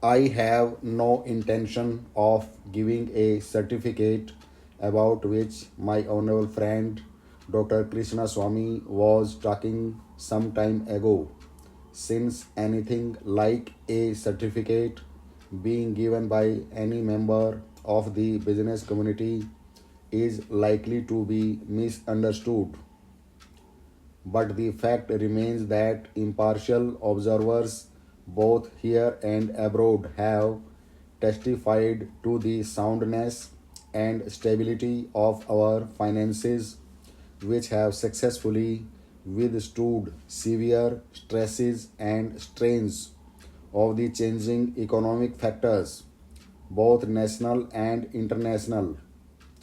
I have no intention of giving a certificate about which my honorable friend Dr. Krishna Swami was talking some time ago, since anything like a certificate being given by any member of the business community is likely to be misunderstood. But the fact remains that impartial observers, both here and abroad, have testified to the soundness and stability of our finances, which have successfully withstood severe stresses and strains of the changing economic factors, both national and international.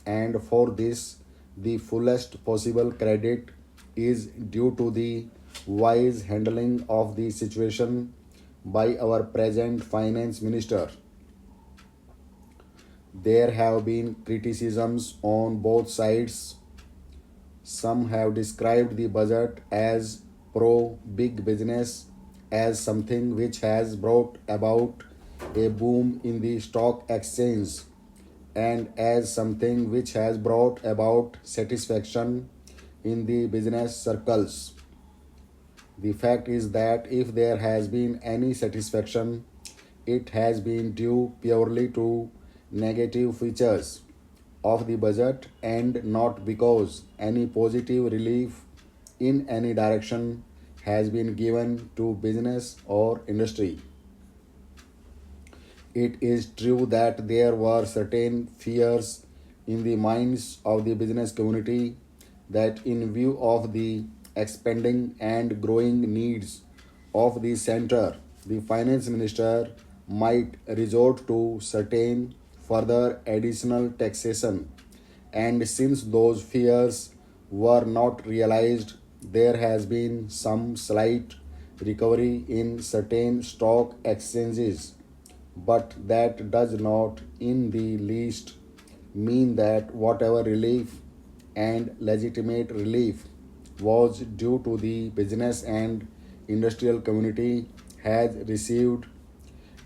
And for this, the fullest possible credit is due to the wise handling of the situation by our present finance minister. There have been criticisms on both sides. Some have described the budget as pro big business, as something which has brought about a boom in the stock exchange, and as something which has brought about satisfaction in the business circles. The fact is that if there has been any satisfaction, it has been due purely to negative features of the budget and not because any positive relief in any direction has been given to business or industry. It is true that there were certain fears in the minds of the business community that, in view of the expanding and growing needs of the center, the finance minister might resort to certain further additional taxation. And since those fears were not realized, there has been some slight recovery in certain stock exchanges, but that does not in the least mean that whatever relief and legitimate relief was due to the business and industrial community has received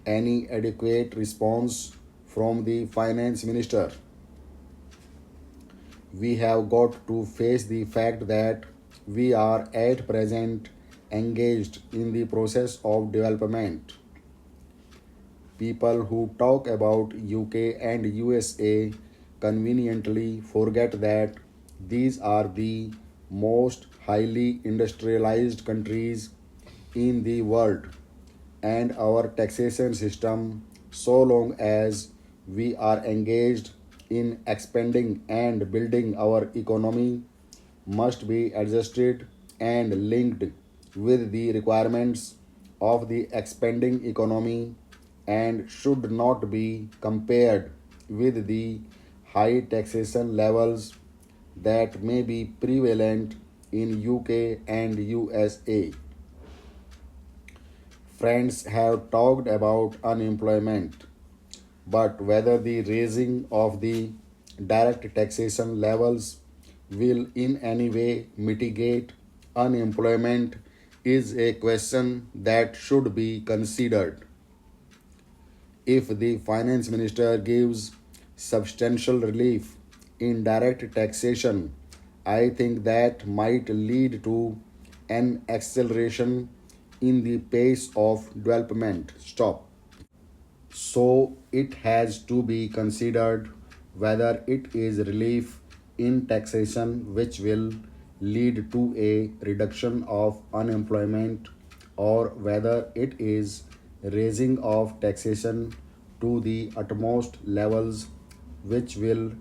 any adequate response from the finance minister. We have got to face the fact that we are at present engaged in the process of development. People who talk about UK and USA conveniently forget that these are the most highly industrialized countries in the world, and our taxation system, so long as we are engaged in expanding and building our economy, must be adjusted and linked with the requirements of the expanding economy and should not be compared with the high taxation levels that may be prevalent in UK and USA. Friends have talked about unemployment, but whether the raising of the direct taxation levels will in any way mitigate unemployment is a question that should be considered. If the finance minister gives substantial relief in direct taxation, I think that might lead to an acceleration in the pace of development. Stop. So it has to be considered whether it is relief in taxation which will lead to a reduction of unemployment, or whether it is raising of taxation to the utmost levels which will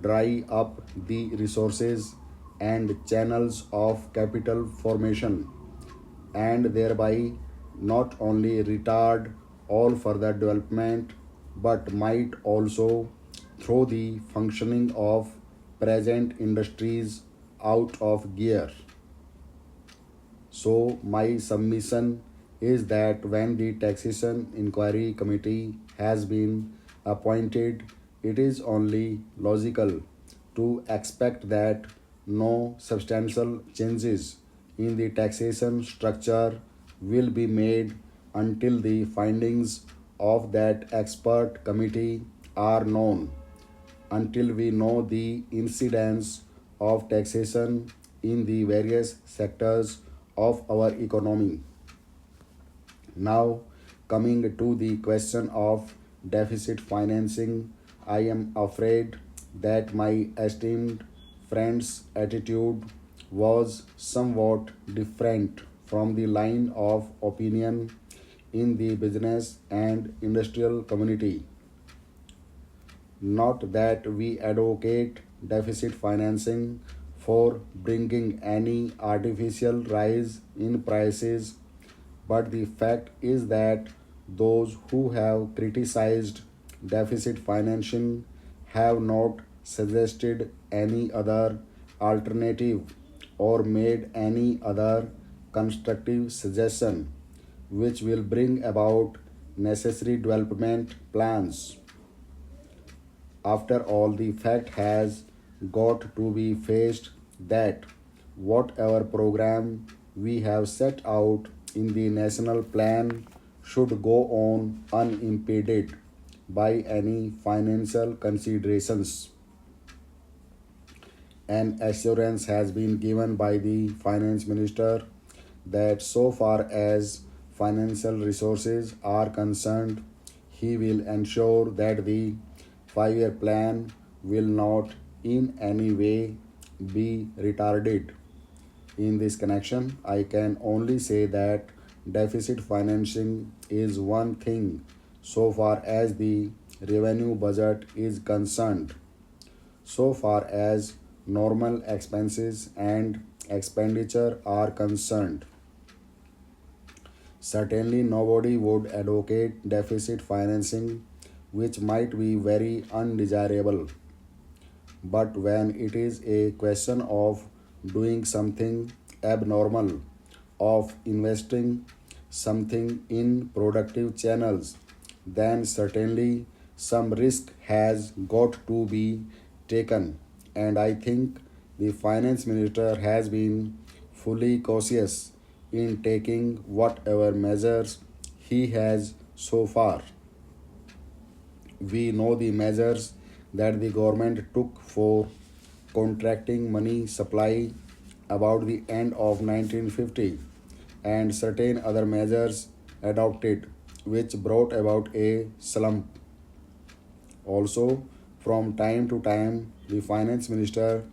dry up the resources and channels of capital formation, and thereby not only retard all further development but might also throw the functioning of present industries out of gear. So, my submission is that when the Taxation Inquiry Committee has been appointed, it is only logical to expect that no substantial changes in the taxation structure will be made until the findings of that expert committee are known until we know the incidence of taxation in the various sectors of our economy. Now, coming to the question of deficit financing, I am afraid that my esteemed friend's attitude was somewhat different from the line of opinion in the business and industrial community. Not that we advocate deficit financing for bringing any artificial rise in prices, but the fact is that those who have criticized deficit financing have not suggested any other alternative or made any other constructive suggestion which will bring about necessary development plans. After all, the fact has got to be faced that whatever program we have set out in the national plan should go on unimpeded by any financial considerations. An assurance has been given by the finance minister that so far as financial resources are concerned, he will ensure that the 5 year plan will not in any way be retarded. In this connection, I can only say that deficit financing is one thing so far as the revenue budget is concerned. So far as normal expenses and expenditure are concerned, certainly nobody would advocate deficit financing, which might be very undesirable. But when it is a question of doing something abnormal, of investing something in productive channels, then certainly some risk has got to be taken. And I think the finance minister has been fully cautious in taking whatever measures he has so far. We know the measures that the government took for contracting money supply about the end of 1950 and certain other measures adopted which brought about a slump. Also, from time to time, the finance minister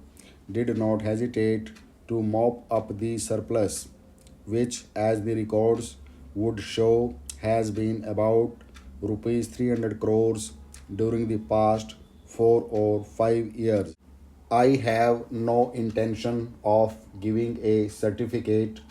did not hesitate to mop up the surplus, which, as the records would show, has been about rupees 300 crores during the past 4 or 5 years. I have no intention of giving a certificate